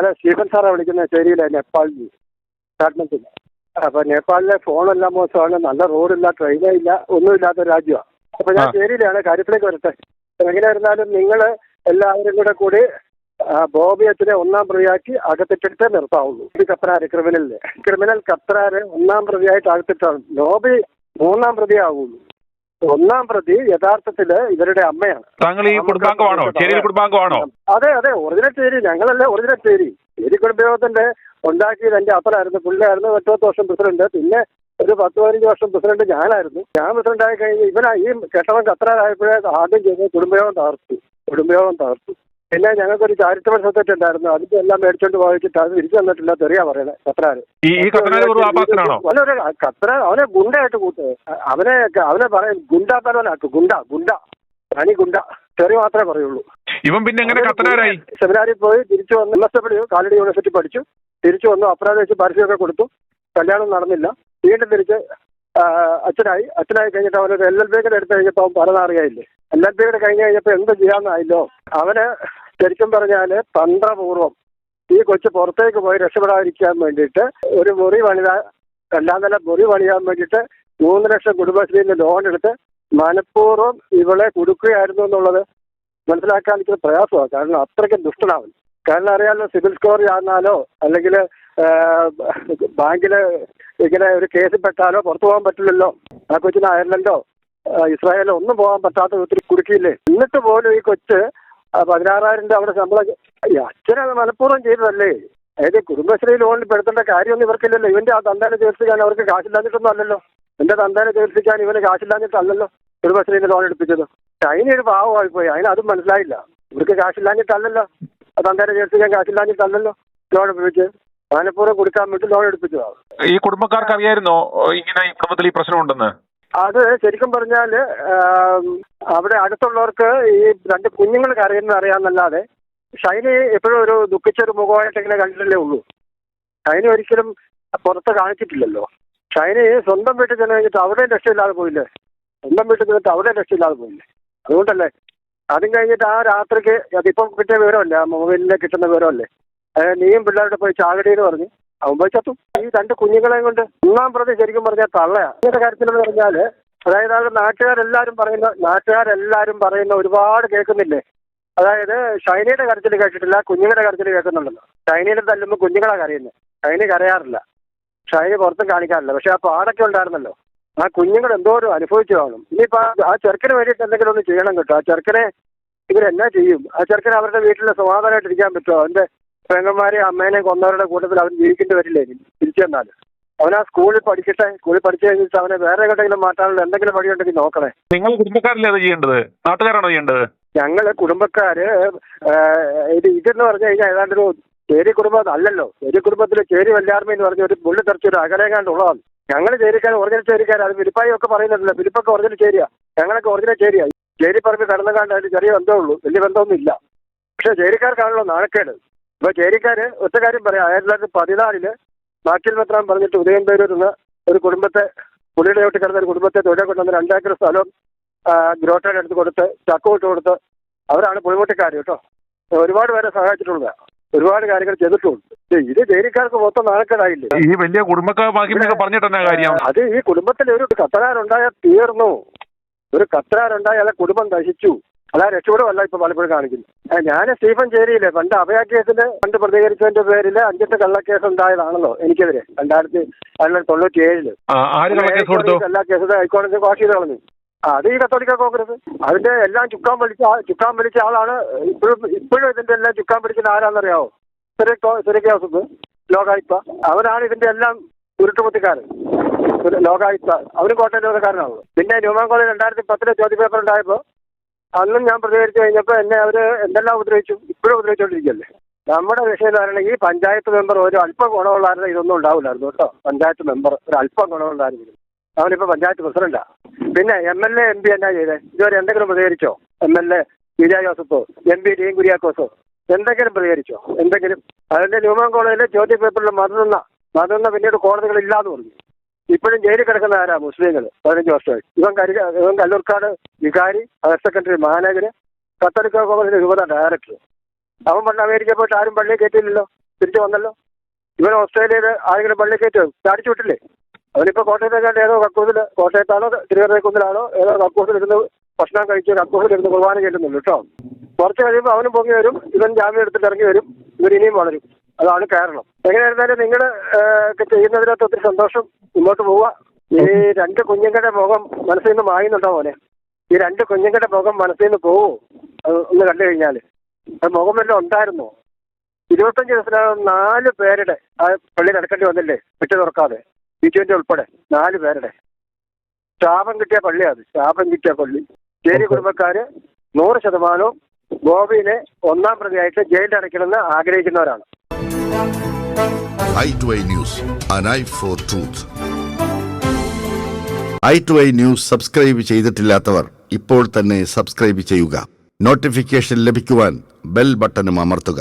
ഞാൻ സ്റ്റീഫൻ സാറാണ് വിളിക്കുന്നത്, ചേരിയിലെ നേപ്പാളിൽ ഗവൺമെന്റിൽ. അപ്പൊ നേപ്പാളിലെ ഫോണെല്ലാം മോശമാണ്, നല്ല റോഡില്ല, ട്രെയിനേ ഇല്ല, ഒന്നുമില്ലാത്ത രാജ്യമാണ്. അപ്പൊ ഞാൻ ചേരിയിലാണ്. കാര്യത്തിലേക്ക് വരട്ടെ. എങ്ങനെയായിരുന്നാലും നിങ്ങൾ എല്ലാവരും കൂടി ബോബി അച്ഛനെ 1-ാം പ്രതിയാക്കി അകത്തിട്ടിട്ട് നിർത്താവുള്ളൂ. ഇത് കത്രാര് ക്രിമിനൽ കത്രാര് 1-ാം പ്രതിയായിട്ട് അകത്തിട്ടാണ്. ബോബി 3-ാം പ്രതി ആവുള്ളൂ. 1-ാം പ്രതി യഥാർത്ഥത്തില് ഇവരുടെ അമ്മയാണ്. താങ്കൾ ഈ കുടുംബാംഗമാണോ? ചേരി കുടുംബാംഗമാണോ? അതെ, ഒറിജിനൽ ചേരി. ഞങ്ങളല്ലേ ഒറിജിനൽ ചേരി. ചേരി കുടുംബയോഗത്തിന്റെ ഉണ്ടാക്കിയത് എന്റെ അപ്പനായിരുന്നു. പുള്ളിയായിരുന്നു 8 വർഷം പ്രസിഡന്റ്. പിന്നെ ഒരു 10-15 വർഷം പ്രസിഡന്റ് ഞാനായിരുന്നു. ഞാൻ പ്രസിഡന്റ് ആയി കഴിഞ്ഞ് ഈ കെട്ടവൻ കത്രാരായപ്പോഴേ ആദ്യം ചെയ്ത് കുടുംബയോഗം തകർത്തു. പിന്നെ ഞങ്ങൾക്കൊരു ചാരിറ്റബിൾ സൊസൈറ്റി ഉണ്ടായിരുന്നു. അതിന്റെ എല്ലാം മേടിച്ചോണ്ട് പോയിട്ട് അത് തിരിച്ചു തന്നിട്ടില്ല. തെറിയാ പറയണേ കത്രാര്. കത്രാർ അവനെ ഗുണ്ടയായിട്ട് കൂട്ട്. അവനെ പറയും ഗുണ്ടാത്തലവനാക്കും. ഗുണ്ട ചെറിയ മാത്രമേ പറയുള്ളൂ. ഇവൻ പിന്നെ എങ്ങനെ കത്തനാരായി? സെമിനാറിൽ പോയി തിരിച്ചു വന്ന് MSW കാലടി യൂണിവേഴ്സിറ്റി പഠിച്ചു. തിരിച്ചു വന്നു. അപ്രാദേശിക പരസ്യമൊക്കെ കൊടുത്തു. കല്യാണം നടന്നില്ല. വീണ്ടും തിരിച്ച് അച്ഛനായി കഴിഞ്ഞിട്ട് അവനൊരു LLB എടുത്തു കഴിഞ്ഞപ്പോൾ അവൻ പരനാറിയായില്ലേ. LLB കഴിഞ്ഞ് കഴിഞ്ഞപ്പോൾ എന്ത് ചെയ്യാമെന്നായില്ലോ. അവന് ശരിക്കും പറഞ്ഞാല് തന്ത്രപൂർവ്വം ഈ കൊച്ചു പുറത്തേക്ക് പോയി രക്ഷപ്പെടാതിരിക്കാൻ വേണ്ടിയിട്ട് ഒരു മുറി പണിതാ 2-ാം നില മുറി പണിയാൻ വേണ്ടിയിട്ട് 3 ലക്ഷം കുടുംബശ്രീയിൽ നിന്ന് ലോൺ എടുത്ത് മനഃപൂർവ്വം ഇവളെ കൊടുക്കുകയായിരുന്നു എന്നുള്ളത് മനസ്സിലാക്കാൻ എനിക്ക് പ്രയാസമാണ്. കാരണം അത്രയ്ക്ക് ദുഷ്ടനാവും. കാരണം അറിയാമല്ലോ, സിവിൽ സ്കോർ ആണെന്നാലോ അല്ലെങ്കിൽ ബാങ്കില് ഇങ്ങനെ ഒരു കേസിൽ പെട്ടാലോ പുറത്തു പോകാൻ പറ്റില്ലല്ലോ. ആ കൊച്ചിന് അയർലൻഡോ ഇസ്രായേലോ ഒന്നും പോകാൻ പറ്റാത്ത ഒത്തിരി കുടുക്കിയില്ലേ. എന്നിട്ട് പോലും ഈ കൊച്ച് 16,000 അവിടെ ശമ്പളം അച്ഛനത് മനഃപൂർവ്വം ചെയ്തതല്ലേ. അതായത് കുടുംബശ്രീ ലോണിൽ പെടുത്തേണ്ട കാര്യമൊന്നും ഇവർക്കില്ലല്ലോ. ഇവന്റെ ആ തന്തേനെ ചികിത്സിക്കാൻ അവർക്ക് കാശില്ലാഞ്ഞിട്ടൊന്നും അല്ലല്ലോ. എന്റെ തന്തേനെ ചികിത്സിക്കാൻ ഇവന് കാശില്ലാഞ്ഞിട്ടല്ലല്ലോ കുടുംബശ്രീയിൽ ലോൺ എടുപ്പിച്ചത്. അതിന് ഒരു പാവമായി പോയി. അതിനതും മനസ്സിലായില്ല. ഇവർക്ക് കാശില്ലാഞ്ഞിട്ടല്ലല്ലോ, തന്തേനെ ചികിത്സിക്കാൻ കാശില്ലാഞ്ഞിട്ടല്ലല്ലോ ലോൺ എടുപ്പിച്ച്. മനഃപൂർവ്വം കൊടുക്കാൻ വേണ്ടി ലോൺ എടുപ്പിച്ചതാണ്. ഈ കുടുംബക്കാർക്ക് അറിയായിരുന്നോ ഇങ്ങനെ ഈ കുടുംബത്തിൽ ഈ പ്രശ്നമുണ്ടെന്ന്? അത് ശരിക്കും പറഞ്ഞാല് അവിടെ അടുത്തുള്ളവർക്ക് ഈ 2 കുഞ്ഞുങ്ങൾ കരയുന്നത് അറിയാമെന്നല്ലാതെ ഷൈനി എപ്പോഴും ഒരു ദുഃഖിച്ചൊരു മുഖമായിട്ട് ഇങ്ങനെ കണ്ടിട്ടല്ലേ ഉള്ളൂ. ഷൈനി ഒരിക്കലും പുറത്ത് കാണിച്ചിട്ടില്ലല്ലോ. ഷൈനി സ്വന്തം വീട്ടിൽ ചെന്ന് കഴിഞ്ഞിട്ട് അവിടെ രക്ഷയില്ലാതെ പോയില്ലേ. അതുകൊണ്ടല്ലേ അതും കഴിഞ്ഞിട്ട് ആ രാത്രിക്ക് അതിപ്പം കിട്ടിയ വിവരമല്ലേ, ആ മൊബൈലിൽ കിട്ടുന്ന വിവരമല്ലേ, നീയും പിള്ളേരുടെ പോയി ചാകടിയെന്ന് പറഞ്ഞു. അവൻ പോയി ചത്തു. ഈ 2 കുഞ്ഞുങ്ങളെയും കൊണ്ട് 1-ാം പ്രതി ശരിക്കും പറഞ്ഞാൽ തള്ളയാ. ഇതിന്റെ കാര്യത്തിലെന്ന് പറഞ്ഞാല് അതായത് അത് നാട്ടുകാരെല്ലാരും പറയുന്ന ഒരുപാട് കേൾക്കുന്നില്ലേ. അതായത് ഷൈനിയുടെ കാര്യത്തിൽ കേട്ടിട്ടില്ല, കുഞ്ഞുങ്ങളുടെ കാര്യത്തിൽ കേൾക്കുന്നുണ്ടല്ലോ. ഷൈനിയുടെ തല്ലുമ്പോൾ കുഞ്ഞുങ്ങളാ കരയുന്നത്. ഷൈനി കരയാറില്ല, ഷൈനി പുറത്തും കാണിക്കാറില്ല. പക്ഷെ ആ പാടൊക്കെ ഉണ്ടായിരുന്നല്ലോ. ആ കുഞ്ഞുങ്ങൾ എന്തോരം അനുഭവിച്ചു കാണും. ഇനിയിപ്പോ ആ ചെറുക്കന് വേണ്ടിയിട്ട് എന്തെങ്കിലും ഒന്ന് ചെയ്യണം കേട്ടോ. ആ ചെറുക്കനെ ഇവരെന്നാ ചെയ്യും? ആ ചെറുക്കനെ അവരുടെ വീട്ടിൽ സമാധാനമായിട്ട് ഇരിക്കാൻ പറ്റുമോ? അവന്റെ പെങ്ങന്മാരെയും അമ്മേനെയും കൊന്നവരുടെ കൂട്ടത്തിൽ അവൻ ജീവിക്കേണ്ടി വരില്ലേ തിരിച്ചു വന്നാൽ? അവനാ സ്കൂളിൽ പഠിക്കട്ടെ. സ്കൂളിൽ പഠിച്ചു കഴിഞ്ഞിട്ട് അവനെ വേറെ എങ്ങോട്ടെങ്കിലും മാറ്റാനുള്ള എന്തെങ്കിലും വഴിയുണ്ടെങ്കിൽ നോക്കണേ. നിങ്ങൾ കുടുംബക്കാരല്ലേ അത് ചെയ്യേണ്ടത്? നാട്ടുകാരാണോ ചെയ്യേണ്ടത്? ഞങ്ങള് കുടുംബക്കാര് ഇതെന്ന് പറഞ്ഞു കഴിഞ്ഞാൽ ഏതാണ്ടൊരു ചേരി കുടുംബം അല്ലല്ലോ. ചേരി കുടുംബത്തില് ചേരി വല്ലാർമ എന്ന് പറഞ്ഞ ഒരു പുള്ളി തെറിച്ചൊരു അകലേകാണ്ട് ഉള്ളതാണ്. ഞങ്ങൾ ചേരിക്കാർ ഒറിജിനൽ ചേരിക്കാർ. അത് വിലിപ്പായി ഒക്കെ പറയുന്നുണ്ടല്ലോ. വിലിപ്പൊക്കെ ഒറിജിനൽ ചേരിയാ, ഞങ്ങളൊക്കെ ഒറിജിനൽ ചേരിയാ. ചേരി പറമ്പ് കടന്നുകാണ്ട് അതിന് ചെറിയ ബന്ധമേ ഉള്ളൂ, വലിയ ബന്ധമൊന്നും ഇല്ല. പക്ഷെ ചേരിക്കാർക്കാണല്ലോ നാണക്കേട്. ഇപ്പൊ ചേരിക്കാര് ഒറ്റ കാര്യം പറയാം. 1914 മാക്കിൽ മെത്രാൻ പറഞ്ഞിട്ട് ഉദയംപേരൂരിന്ന് ഒരു കുടുംബത്തെ, പുള്ളിയുടെ ചോട്ടി കിടന്ന ഒരു കുടുംബത്തെ തൊഴിലെ കൊണ്ടുവന്ന് 2 ഏക്കർ സ്ഥലം ഗ്രോട്ടയുടെ അടുത്ത് കൊടുത്ത് ചക്കോട്ട് കൊടുത്ത് അവരാണ് പുളിമുട്ടിക്കാർ കേട്ടോ. ഒരുപാട് പേരെ സഹായിച്ചിട്ടുള്ളതാണ്, ഒരുപാട് കാര്യങ്ങൾ ചെയ്തിട്ടുണ്ട്. ഇത് ചേരിക്കാർക്ക് മൊത്തം നാണക്കേടായില്ലേ. ഈ വലിയ പറഞ്ഞിട്ടെന്നാ കാര്യം? അത് ഈ കുടുംബത്തിൽ ഒരു കത്തനാരുണ്ടായാൽ തീർന്നു. ഒരു കത്തനാരുണ്ടായാൽ കുടുംബം നശിച്ചു. അതാ രക്ഷപ്പെടുമല്ല ഇപ്പൊ പലപ്പോഴും കാണിക്കുന്നു. ഞാൻ സ്റ്റീഫൻ ചേരിയില്ലേ പണ്ട് അഭയ കേസിന് പ്രതികരിച്ചതിന്റെ പേരിൽ 5 കള്ളക്കേസ് ഉണ്ടായതാണല്ലോ എനിക്കെതിരെ 1997. എല്ലാ കേസും ഹൈക്കോടതി വാഷ് ചെയ്ത് കളഞ്ഞു. അത് ഈ കത്തോലിക്ക കോൺഗ്രസ് അതിന്റെ എല്ലാം ചുക്കാൻ വലിച്ച ആളാണ്. ഇപ്പോഴും ഇതിന്റെ എല്ലാം ചുക്കാൻ പിടിക്കുന്ന ആരാന്നറിയാവോ? സുരേഖ് ലോകായുക്ത. അവനാണ് ഇതിന്റെ എല്ലാം ഉരുട്ടുകുത്തിക്കാരൻ. ലോകായുക്ത അവരും കോട്ടയം ലോകക്കാരനാണല്ലോ. പിന്നെ ന്യൂമാൻ കോളേജ് 2010 ചോദ്യപേപ്പർ ഉണ്ടായപ്പോ അന്നും ഞാൻ പ്രതികരിച്ചു കഴിഞ്ഞപ്പോൾ എന്നെ അവര് എന്തെല്ലാം ഉപദ്രവിച്ചു. ഇപ്പോഴും ഉപദ്രവിച്ചുകൊണ്ടിരിക്കുകയല്ലേ. നമ്മുടെ വിഷയം എന്ന് ഈ പഞ്ചായത്ത് മെമ്പർ ഒരു അല്പം ഗുണമുള്ളായിരുന്നു ഇതൊന്നും ഉണ്ടാവില്ലായിരുന്നു കേട്ടോ. പഞ്ചായത്ത് മെമ്പർ ഒരു അല്പം ഗുണമുണ്ടായിരുന്നു. അവനിപ്പോ പഞ്ചായത്ത് പ്രസിഡന്റാ. പിന്നെ MLA MP എന്നാ ചെയ്തേ? ഇതുവരെ എന്തെങ്കിലും പ്രതികരിച്ചോ? MLA വിജയ ജോസഫോ MP ഡീൻ കുര്യാക്കോസോ എന്തെങ്കിലും പ്രതികരിച്ചോ? എന്തെങ്കിലും? അതിന്റെ ന്യൂമാൻ കോളേജിലെ ചോദ്യ പേപ്പറിൽ മതന്ന പിന്നീട് കോടതികളില്ലാന്ന് പറഞ്ഞു. ഇപ്പോഴും ജയിലിൽ കിടക്കുന്ന ആരാ? മുസ്ലിങ്ങൾ 15 വർഷമായി. ഇവൻ കല്ലൂർക്കാട് വികാരി, ഹയർ സെക്കൻഡറി മാനേജര്, കത്തോലിക്ക കോളേജിലെ രൂപത ഡയറക്ടർ. അവൻ പണ്ട് അമേരിക്ക പോയിട്ട് ആരും പള്ളിയിൽ കയറ്റിയില്ലല്ലോ. തിരിച്ചു വന്നല്ലോ. ഇവൻ ഓസ്ട്രേലിയയിൽ ആരെങ്കിലും പള്ളി കയറ്റി ചാടിച്ചു വിട്ടില്ലേ? അവനിപ്പോ കോട്ടയത്തേക്കാണ്ട് ഏതോ കക്കൂസിൽ, കോട്ടയത്താണോ തിരുവനന്തപുരക്കുന്നിലാണോ ഏതോ കക്കൂസിലിരുന്ന് ഭക്ഷണം കഴിച്ച് കക്കൂസിലിരുന്ന് കുർബാന ചെല്ലുന്നുള്ളൂ കേട്ടോ. കുറച്ച് കഴിയുമ്പോൾ അവനും പൊങ്ങി വരും, ഇവൻ ജാമ്യം എടുത്തിട്ട് ഇറങ്ങി വരും, ഇവർ ഇനിയും വളരും. അതാണ് കാരണം. എങ്ങനെയായിരുന്നാലും നിങ്ങൾ ഒക്കെ ചെയ്യുന്നതിനകത്ത് ഒത്തിരി സന്തോഷം. മുന്നോട്ട് പോവുക. ഈ രണ്ട് കുഞ്ഞുങ്ങളുടെ മുഖം മനസ്സിൽ നിന്ന് മായുന്നുണ്ടോ മോനെ? ഈ രണ്ട് കുഞ്ഞുങ്ങളുടെ മുഖം മനസ്സിൽ നിന്ന് പോവോ? അത് ഒന്ന് കണ്ടു കഴിഞ്ഞാൽ അത് മുഖം വല്ലതും ഉണ്ടായിരുന്നോ? 25 ദിവസത്തിനകം 4 പേരുടെ ആ പള്ളി നടക്കേണ്ടി വന്നില്ലേ വിട്ടു തുറക്കാതെ, T20 ഉൾപ്പെടെ 4 പേരുടെ ശാപം കിട്ടിയ പള്ളിയാണ്. ശാപം കിട്ടിയ പള്ളി. ചേരി കുടുംബക്കാര് 100% ബോബിനെ 1ാം പ്രതിയായിട്ട് ജയിലിൽ അടയ്ക്കണമെന്ന് ആഗ്രഹിക്കുന്നവരാണ്. i2i News, an eye for truth. i2i News subscribe ചെയ്തിട്ടില്ലാത്തവർ ഇപ്പോൾ തന്നെ സബ്സ്ക്രൈബ് ചെയ്യുക. നോട്ടിഫിക്കേഷൻ ലഭിക്കുവാൻ ബെൽ ബട്ടണും അമർത്തുക.